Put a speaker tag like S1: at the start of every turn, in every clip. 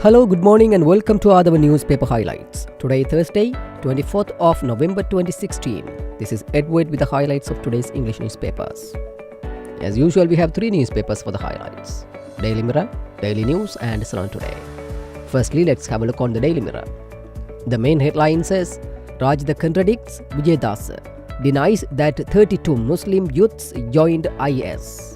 S1: Hello, good morning and welcome to Athavan newspaper highlights. Today Thursday, 24th of November 2016. This is Edward with the highlights of today's English newspapers. As usual, we have three newspapers for the highlights: Daily Mirror, Daily News and Ceylon Today. Firstly, let's have a look on the Daily Mirror. The main headline says, Rajda contradicts Vijayadasa, denies that 32 Muslim youths joined IS.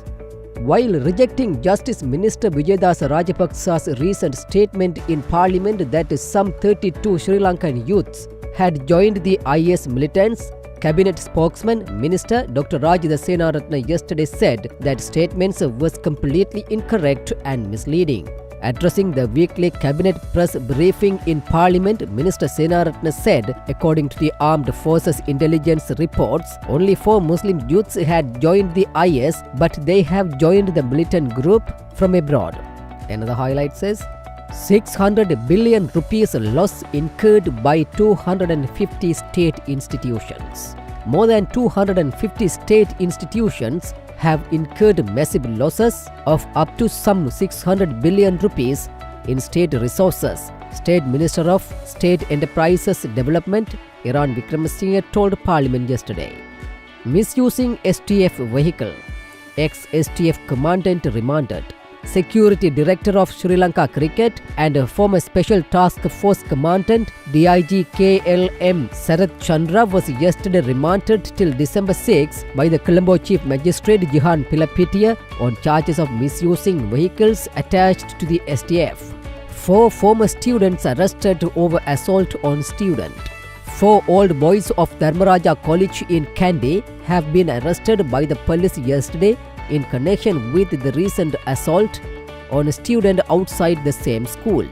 S1: While rejecting Justice Minister Vijayadasa Rajapaksa's recent statement in Parliament that some 32 Sri Lankan youths had joined the IS militants, Cabinet spokesman Minister Dr. Rajda Senaratne yesterday said that statements was completely incorrect and misleading. Addressing the weekly Cabinet press briefing in Parliament, Minister Senaratne said, according to the Armed Forces intelligence reports, only 4 Muslim youths had joined the IS, but they have joined the militant group from abroad. Another highlight says, 600 billion rupees loss incurred by 250 state institutions. More than 250 state institutions have incurred massive losses of up to some 600 billion rupees in state resources, State Minister of State Enterprises Development Iran Wickremesinghe told Parliament yesterday. Misusing STF vehicle, ex-STF commandant remanded. Security Director of Sri Lanka Cricket and former Special Task Force Commandant DIG KLM Sarath Chandra was yesterday remanded till December 6 by the Colombo Chief Magistrate Jihan Pilapitiya on charges of misusing vehicles attached to the STF. 4 former students arrested over assault on student. 4 old boys of Dharmaraja College in Kandy have been arrested by the police yesterday in connection with the recent assault on a student outside the same school.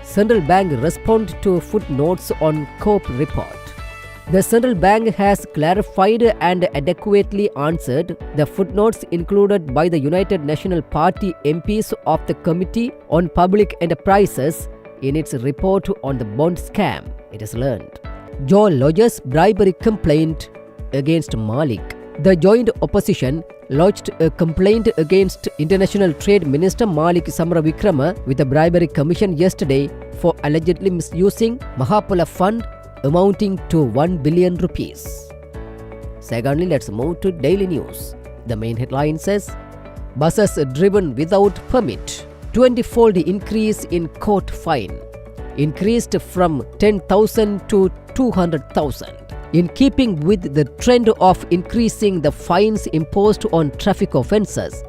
S1: Central Bank responded to footnotes on COPE report. The Central Bank has clarified and adequately answered the footnotes included by the United National Party MPs of the Committee on Public Enterprises in its report on the bond scam, it has learned. Joe lodges bribery complaint against Malik. The joint opposition lodged a complaint against International Trade Minister Malik Samaravikrama with a bribery commission yesterday for allegedly misusing Mahapala fund amounting to 1 billion rupees. Secondly, let's move to Daily News. The main headline says, buses driven without permit, 20-fold increase in court fine, increased from 10,000 to 200,000. In keeping with the trend of increasing the fines imposed on traffic offences,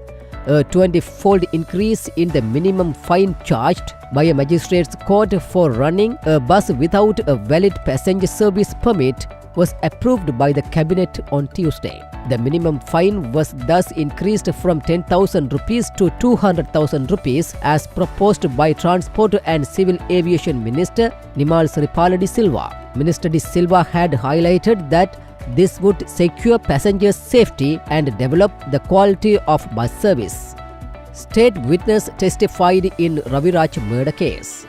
S1: a 20-fold increase in the minimum fine charged by a magistrate's court for running a bus without a valid passenger service permit was approved by the Cabinet on Tuesday. The minimum fine was thus increased from 10,000 rupees to 200,000 rupees as proposed by Transport and Civil Aviation Minister Nimal Sripala de Silva. Minister de Silva had highlighted that this would secure passengers' safety and develop the quality of bus service. State witness testified in Raviraj murder case.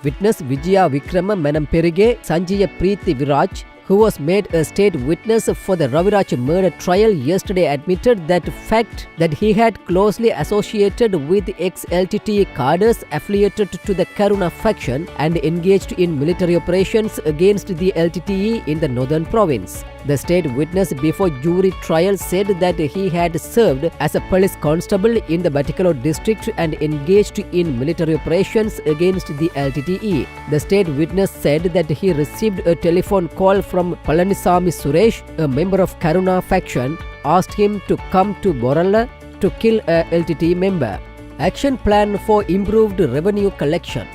S1: Witness Vijaya Vikrama Menamperige Sanjaya Preeti Viraj, who was made a state witness for the Raviraj murder trial yesterday, admitted that fact that he had closely associated with ex-LTTE cadres affiliated to the Karuna faction and engaged in military operations against the LTTE in the northern province. The state witness before jury trial said that he had served as a police constable in the Batticaloa district and engaged in military operations against the LTTE. The state witness said that he received a telephone call from Palanisamy Suresh, a member of Karuna faction, asked him to come to Boralla to kill a LTTE member. Action plan for improved revenue collection.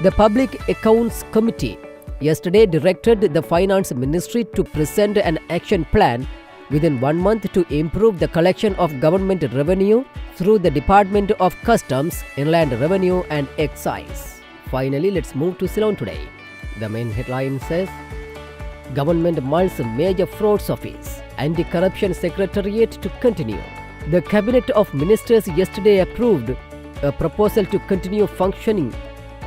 S1: The Public Accounts Committee yesterday directed the Finance Ministry to present an action plan within 1 month to improve the collection of government revenue through the Department of Customs, Inland Revenue and Excise. Finally, let's move to Ceylon Today. The main headline says, Government mulls major frauds office, Anti-Corruption Secretariat to continue. The Cabinet of Ministers yesterday approved a proposal to continue functioning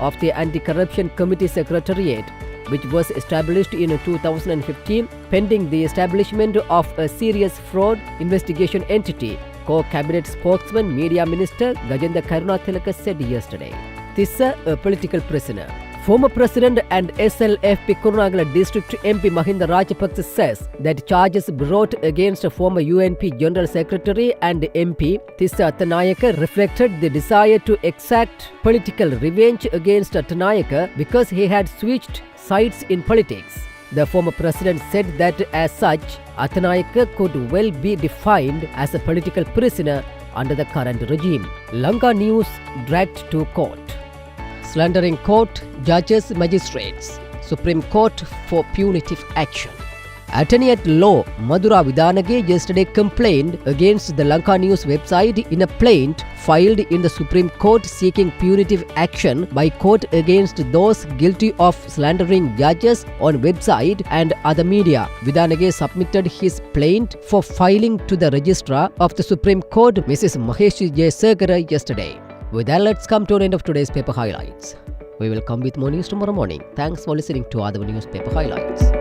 S1: of the Anti-Corruption Committee Secretariat, which was established in 2015 pending the establishment of a serious fraud investigation entity, Co-Cabinet spokesman Media Minister Gajendra Karunatilaka said yesterday. Tissa, a political prisoner. Former President and SLFP Kurunagala District MP Mahinda Rajapaksa says that charges brought against former UNP General Secretary and MP Tissa Athanayaka reflected the desire to exact political revenge against Athanayaka because he had switched sides in politics. The former president said that as such, Athanayaka could well be defined as a political prisoner under the current regime. Lanka News dragged to court. Slandering court, judges, magistrates. Supreme Court for punitive action. Attorney at law Madhura Vidanage yesterday complained against the Lanka News website in a plaint filed in the Supreme Court seeking punitive action by court against those guilty of slandering judges on website and other media. Vidanage submitted his plaint for filing to the Registrar of the Supreme Court, Mrs. Mahesh Jayasegara, yesterday. With that, let's come to an end of today's paper highlights. We will come with more news tomorrow morning. Thanks for listening to Athavan Newspaper Highlights.